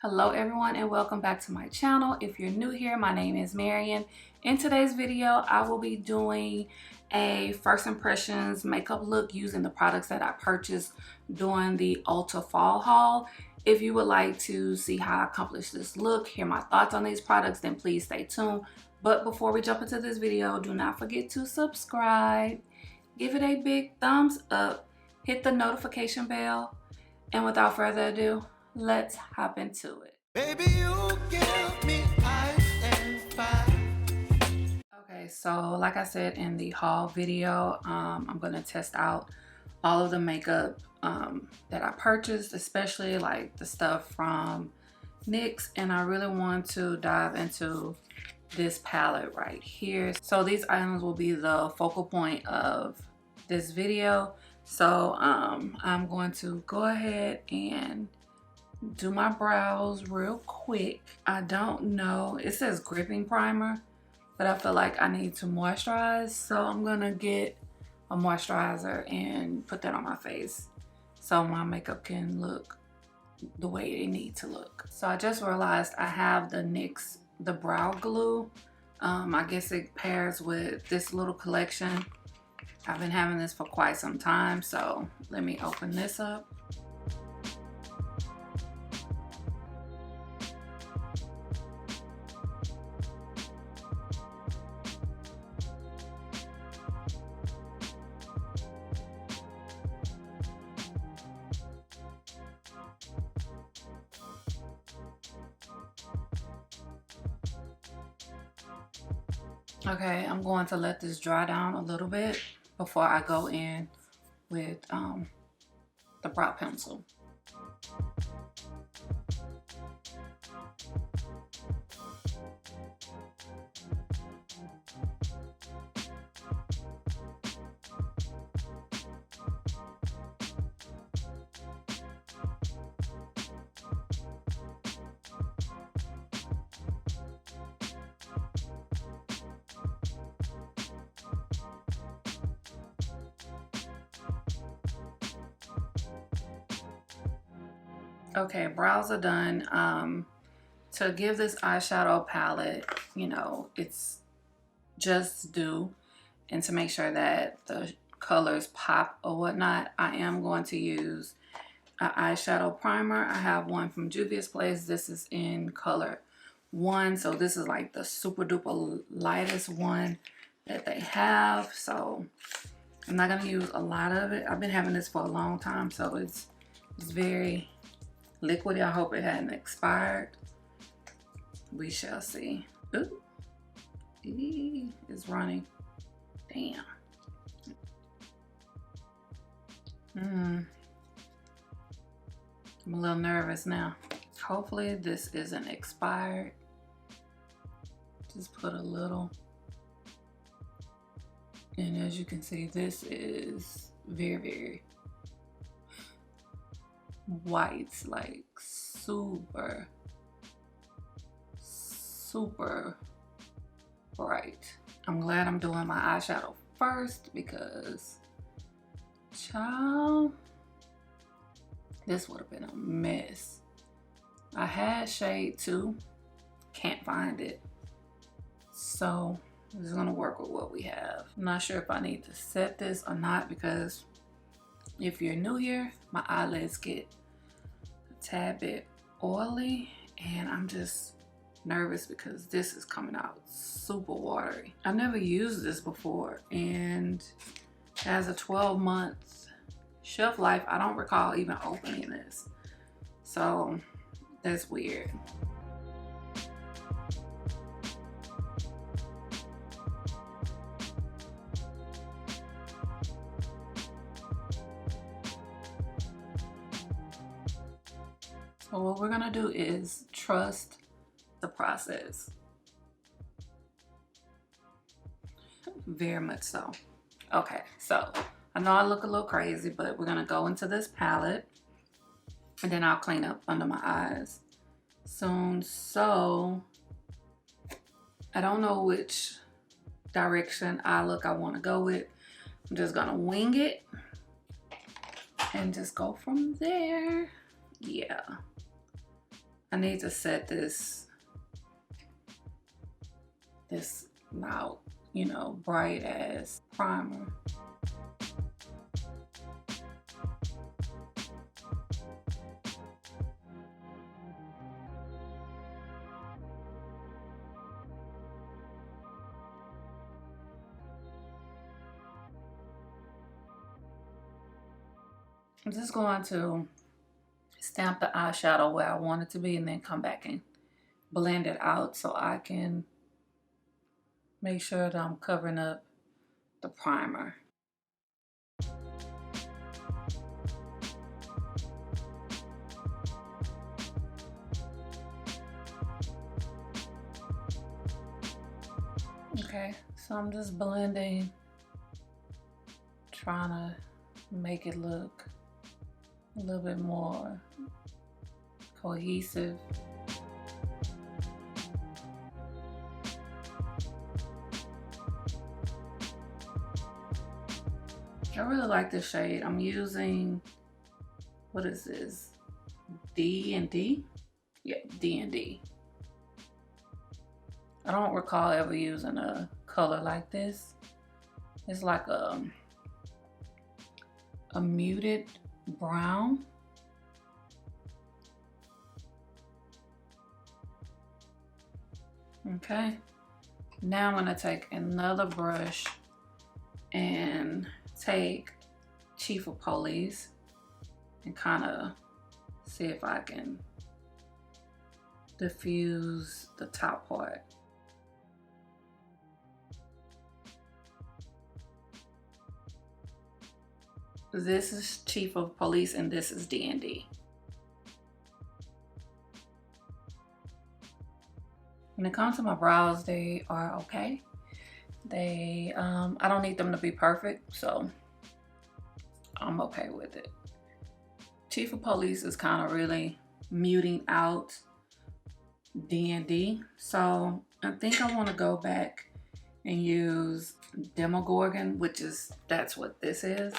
Hello everyone and welcome back to my channel. If you're new here, my name is Marion. In today's video, I will be doing a first impressions makeup look using the products that I purchased during the Ulta fall haul. If you would like to see how I accomplished this look, hear my thoughts on these products, then please stay tuned. But before we jump into this video, do not forget to subscribe, give it a big thumbs up, hit the notification bell, and without further ado, let's hop into it. Baby, you give me ice and fire. Okay, so like I said in the haul video, I'm gonna test out all of the makeup that I purchased, especially like the stuff from NYX, and I really want to dive into this palette right here. So these items will be the focal point of this video. So I'm going to go ahead and do my brows real quick. I don't know, it says gripping primer, but I feel like I need to moisturize, so I'm gonna get a moisturizer and put that on my face so my makeup can look the way it needs to look. So I just realized I have the NYX the brow glue. I guess it pairs with this little collection. I've been having this for quite some time, so let me open this up. Okay, I'm going to let this dry down a little bit before I go in with the brow pencil. Okay, brows are done. To give this eyeshadow palette, you know, it's just due, and to make sure that the colors pop or whatnot, I am going to use an eyeshadow primer. I have one from Juvia's Place. This is in color 1, so this is like the super duper lightest one that they have. So I'm not gonna use a lot of it. I've been having this for a long time, so it's very liquidy. I hope it hadn't expired. We shall see. Ooh, it's running. Damn. I'm a little nervous now. Hopefully this isn't expired. Just put a little. And as you can see, this is very white, like super bright. I'm glad I'm doing my eyeshadow first because, child, this would have been a mess. I had shade 2, can't find it, so I'm just gonna work with what we have. I'm not sure if I need to set this or not, because if you're new here, my eyelids get a tad bit oily, and I'm just nervous because this is coming out super watery. I've never used this before, and it has a 12-month shelf life. I don't recall even opening this, so that's weird. So what we're gonna do is trust the process. Very much so. Okay, so I know I look a little crazy, but we're gonna go into this palette and then I'll clean up under my eyes soon. So I don't know which direction eye look I want to go with. I'm just gonna wing it and just go from there. Yeah, I need to set this out, you know, bright as primer. I'm just going to stamp the eyeshadow where I want it to be and then come back and blend it out so I can make sure that I'm covering up the primer. Okay, so I'm just blending, trying to make it look a little bit more cohesive. I really like this shade. I'm using, what is this? D&D? Yeah, D&D. I don't recall ever using a color like this. It's like a muted brown. Okay, now I'm gonna take another brush and take Chief of Police and kind of see if I can diffuse the top part. This is Chief of Police and this is D&D. When it comes to my brows, they are okay. They, I don't need them to be perfect, so I'm okay with it. Chief of Police is kind of really muting out D&D, so I think I want to go back and use Demogorgon, which is, that's what this is,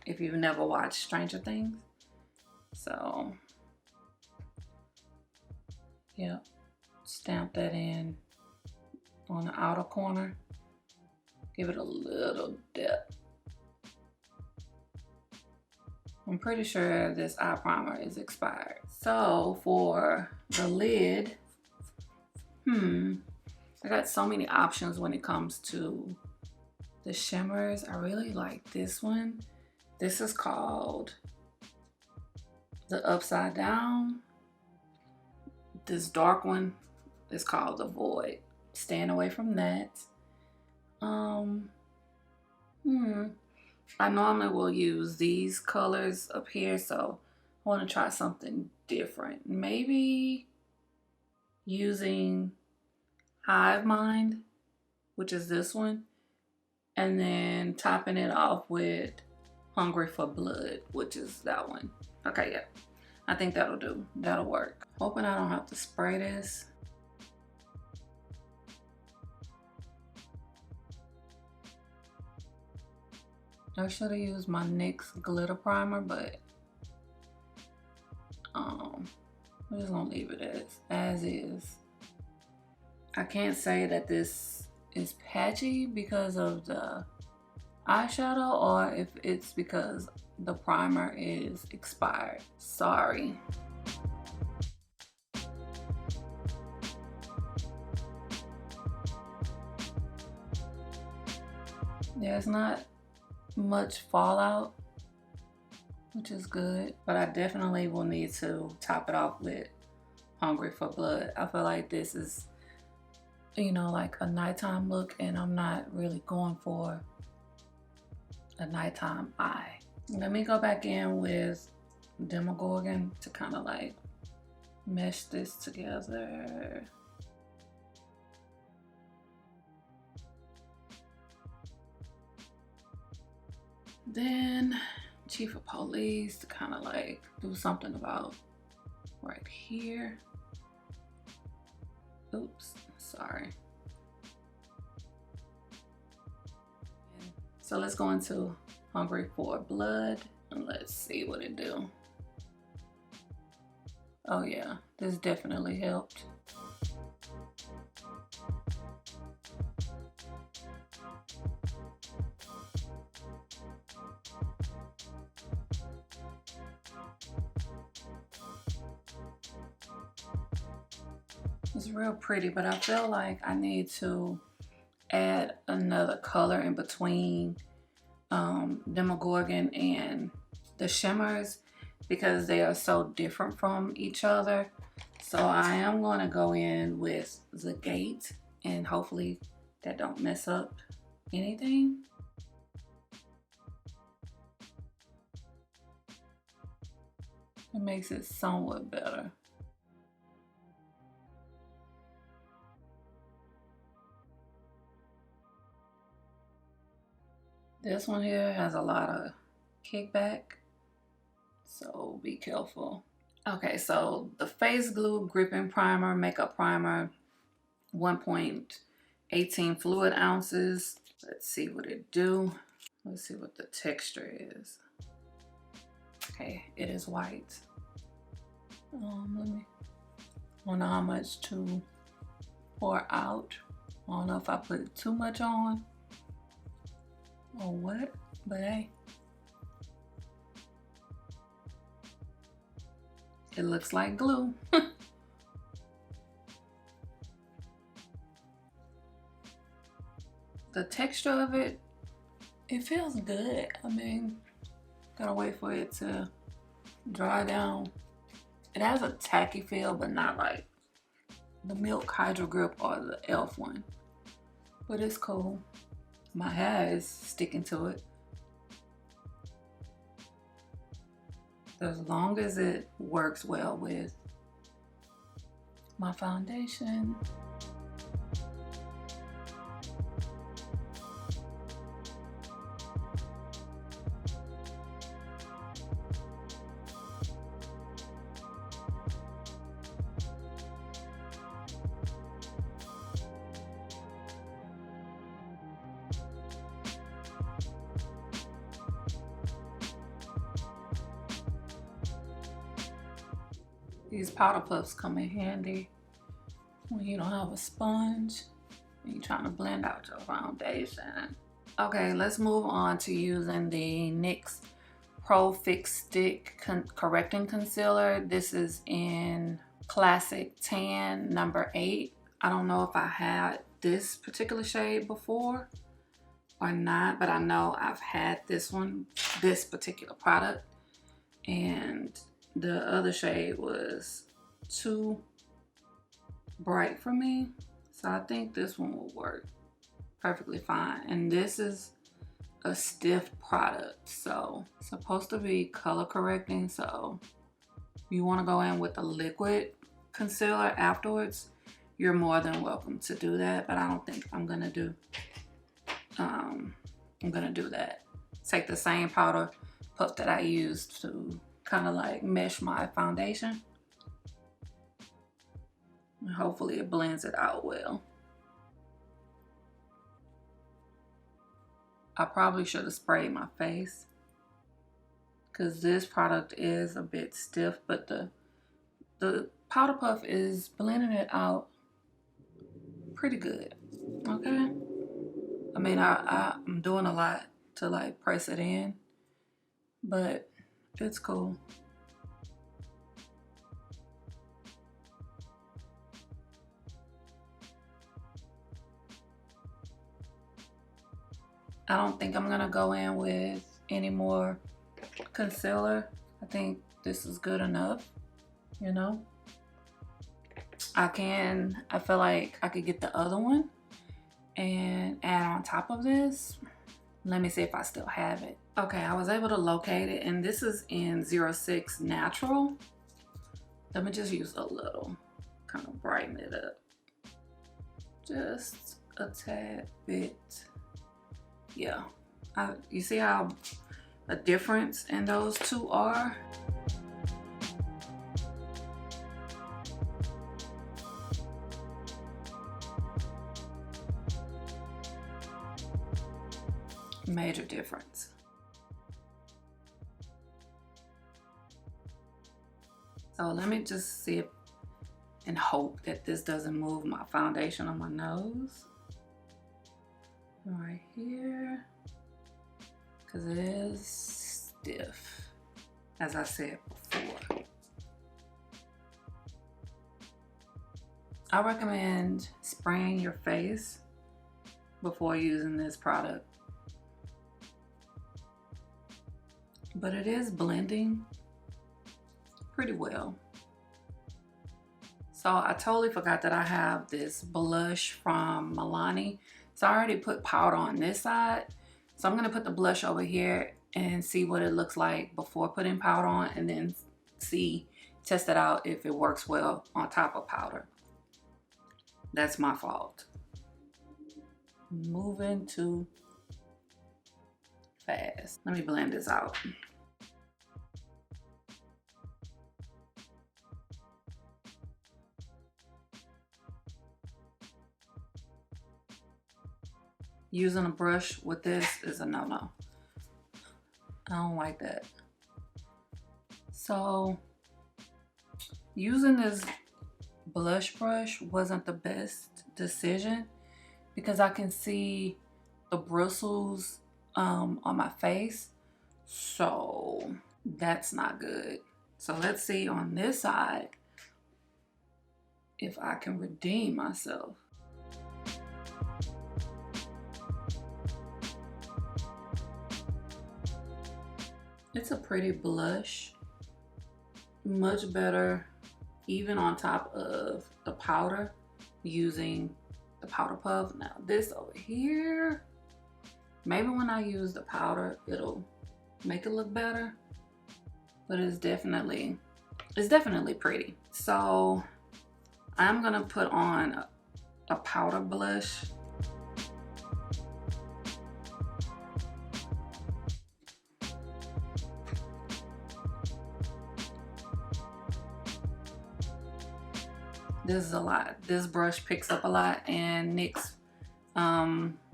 if you've never watched Stranger Things. So yeah, stamp that in on the outer corner, give it a little dip. I'm pretty sure this eye primer is expired. So for the lid, I got so many options when it comes to the shimmers. I really like this one. This is called the Upside Down. This dark one is called the Void. Staying away from that. I normally will use these colors up here, so I want to try something different. Maybe using Hive Mind, which is this one, and then topping it off with Hungry for Blood, which is that one. Okay, yeah, I think that'll do. That'll work. Hoping I don't have to spray this. I should have used my NYX glitter primer, but I'm just gonna leave it as is. I can't say that this is patchy because of the eyeshadow or if it's because the primer is expired. Sorry. There's not much fallout, which is good, but I definitely will need to top it off with Hungry for Blood. I feel like this is, you know, like a nighttime look, and I'm not really going for a nighttime eye. Let me go back in with Demogorgon to kind of like mesh this together. Then Chief of Police to kind of like do something about right here. Oops, sorry. So let's go into Hungry for Blood and let's see what it do. Oh yeah, this definitely helped. It's real pretty, but I feel like I need to add another color in between Demogorgon and the shimmers because they are so different from each other. So I am going to go in with the Gate, and hopefully that don't mess up anything. It makes it somewhat better. This one here has a lot of kickback, so be careful. Okay, so the Face Glue Gripping Primer, Makeup Primer, 1.18 fluid ounces. Let's see what it do. Let's see what the texture is. Okay, it is white. Let me, I don't know how much to pour out. I don't know if I put too much on or what, but hey. It looks like glue. The texture of it, it feels good. I mean, gotta wait for it to dry down. It has a tacky feel, but not like the Milk Hydro Grip or the e.l.f. one. But it's cool. My hair is sticking to it. As long as it works well with my foundation. These powder puffs come in handy when you don't have a sponge and you're trying to blend out your foundation. Okay, let's move on to using the NYX Pro Fix Stick Correcting Concealer. This is in Classic Tan number 8. I don't know if I had this particular shade before or not, but I know I've had this one, this particular product, and the other shade was too bright for me. So I think this one will work perfectly fine. And this is a stiff product, so it's supposed to be color correcting. So you want to go in with a liquid concealer afterwards, you're more than welcome to do that, but I don't think I'm gonna do that. Take the same powder puff that I used to kind of like mesh my foundation, and hopefully it blends it out well. I probably should have sprayed my face because this product is a bit stiff, but the powder puff is blending it out pretty good. Okay, I mean I'm doing a lot to like press it in, but it's cool. I don't think I'm gonna go in with any more concealer. I think this is good enough, you know. I feel like I could get the other one and add on top of this. Let me see if I still have it. Okay, I was able to locate it, and this is in 06 Natural. Let me just use a little, kind of brighten it up. Just a tad bit. Yeah, you see how a difference in those two are? Major difference. So let me just see if, and hope that this doesn't move my foundation on my nose. Right here, because it is stiff, as I said before. I recommend spraying your face before using this product. But it is blending pretty well. So I totally forgot that I have this blush from Milani. So I already put powder on this side. So I'm gonna put the blush over here and see what it looks like before putting powder on, and then test it out if it works well on top of powder. That's my fault. Moving too fast. Let me blend this out. Using a brush with this is a no-no. I don't like that. So using this blush brush wasn't the best decision because I can see the bristles on my face. So that's not good. So let's see on this side if I can redeem myself. It's a pretty blush, much better even on top of the powder using the powder puff. Now this over here, maybe when I use the powder it'll make it look better, but it's definitely pretty. So I'm gonna put on a powder blush. This is a lot. This brush picks up a lot, and NYX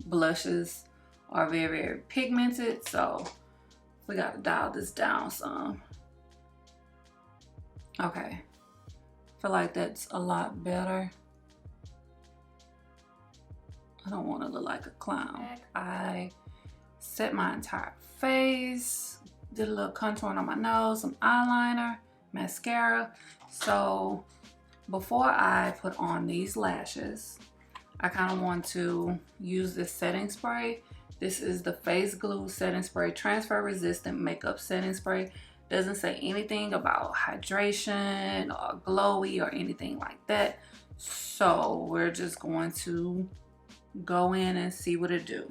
blushes are very, very pigmented, so we gotta dial this down some. Okay, I feel like that's a lot better. I don't want to look like a clown. I set my entire face, did a little contouring on my nose, some eyeliner, mascara. So before I put on these lashes, I kind of want to use this setting spray. This is the Face Glue Setting Spray, Transfer Resistant Makeup Setting Spray. Doesn't say anything about hydration or glowy or anything like that. So we're just going to go in and see what it do.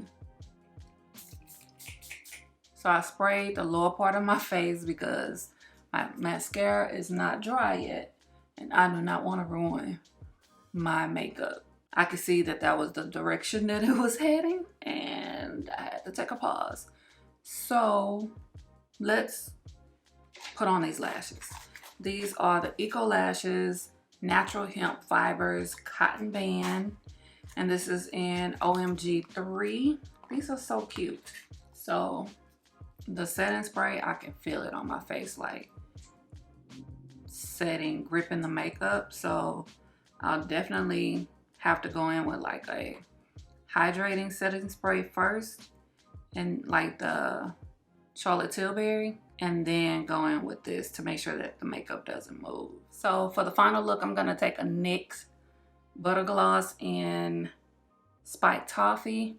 So I sprayed the lower part of my face because my mascara is not dry yet. And I do not want to ruin my makeup. I could see that that was the direction that it was heading, and I had to take a pause. So let's put on these lashes. These are the Eco Lashes Natural Hemp Fibers Cotton Band, and this is in OMG 3. These are so cute. So the setting spray, I can feel it on my face, like setting, gripping the makeup. So I'll definitely have to go in with like a hydrating setting spray first, and like the Charlotte Tilbury, and then go in with this to make sure that the makeup doesn't move. So for the final look, I'm gonna take a NYX Butter Gloss in Spiked Toffee.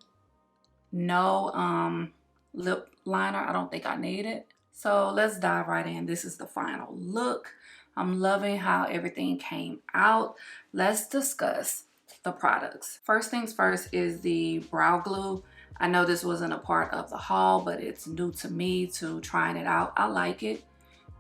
No lip liner, I don't think I need it. So let's dive right in. This is the final look. I'm loving how everything came out. Let's discuss the products. First things first is the brow glue. I know this wasn't a part of the haul, but it's new to me to trying it out. I like it.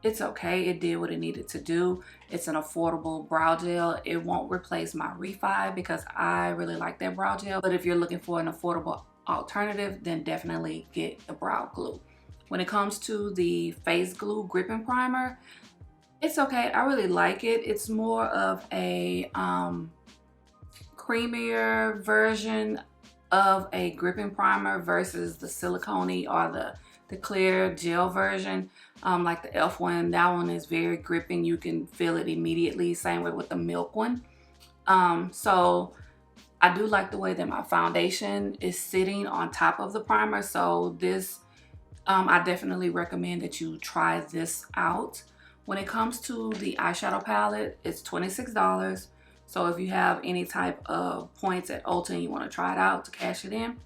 It's okay. It did what it needed to do. It's an affordable brow gel. It won't replace my Refi because I really like that brow gel. But if you're looking for an affordable alternative, then definitely get the brow glue. When it comes to the Face Glue Gripping Primer, it's okay. I really like it. It's more of a creamier version of a gripping primer versus the silicone or the the clear gel version, like the e.l.f. one. That one is very gripping. You can feel it immediately. Same way with the milk one. So I do like the way that my foundation is sitting on top of the primer. So this, I definitely recommend that you try this out. When it comes to the eyeshadow palette, it's $26. So if you have any type of points at Ulta and you want to try it out to cash it in,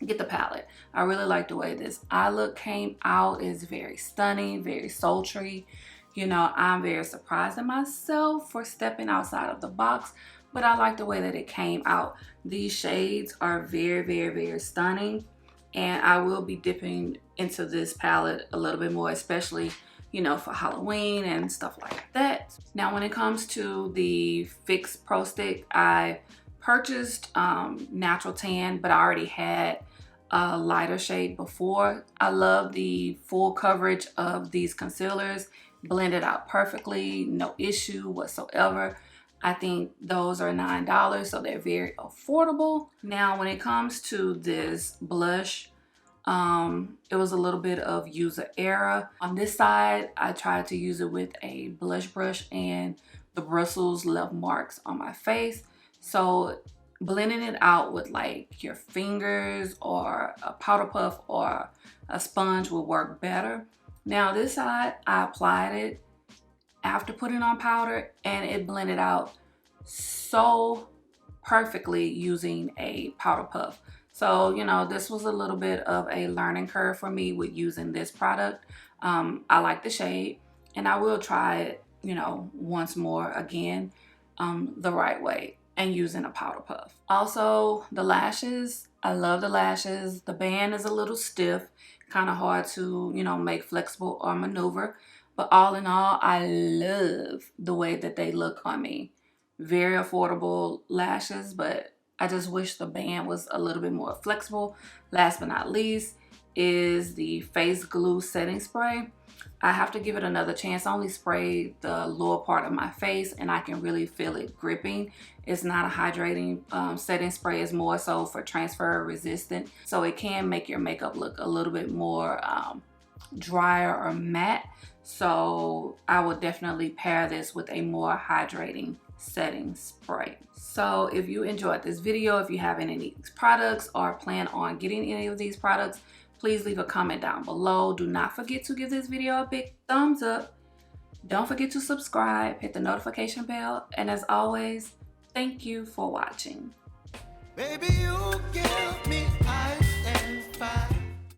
get the palette. I really like the way this eye look came out. It's very stunning, very sultry. You know, I'm very surprised at myself for stepping outside of the box, but I like the way that it came out. These shades are very, very, very stunning, and I will be dipping into this palette a little bit more, especially, you know, for Halloween and stuff like that. Now, when it comes to the Fix Pro Stick, I purchased Natural Tan, but I already had a lighter shade before. I love the full coverage of these concealers. Blended out perfectly, no issue whatsoever. I think those are $9, so they're very affordable. Now, when it comes to this blush, it was a little bit of user error. On this side, I tried to use it with a blush brush and the bristles left marks on my face. So blending it out with like your fingers or a powder puff or a sponge will work better. Now this side, I applied it after putting on powder and it blended out so perfectly using a powder puff. So, you know, this was a little bit of a learning curve for me with using this product. I like the shade and I will try it, you know, once more again, the right way and using a powder puff. Also, the lashes, I love the lashes. The band is a little stiff, kind of hard to, you know, make flexible or maneuver. But all in all, I love the way that they look on me. Very affordable lashes, but I just wish the band was a little bit more flexible. Last but not least is the face glue setting spray. I have to give it another chance. I only sprayed the lower part of my face and I can really feel it gripping. It's not a hydrating setting spray. It's more so for transfer resistant. So it can make your makeup look a little bit more drier or matte. So I would definitely pair this with a more hydrating setting spray. So if you enjoyed this video, if you have any of these products or plan on getting any of these products, please leave a comment down below. Do not forget to give this video a big thumbs up. Don't forget to subscribe, hit the notification bell, and as always, thank you for watching. Baby, you give me ice and fire.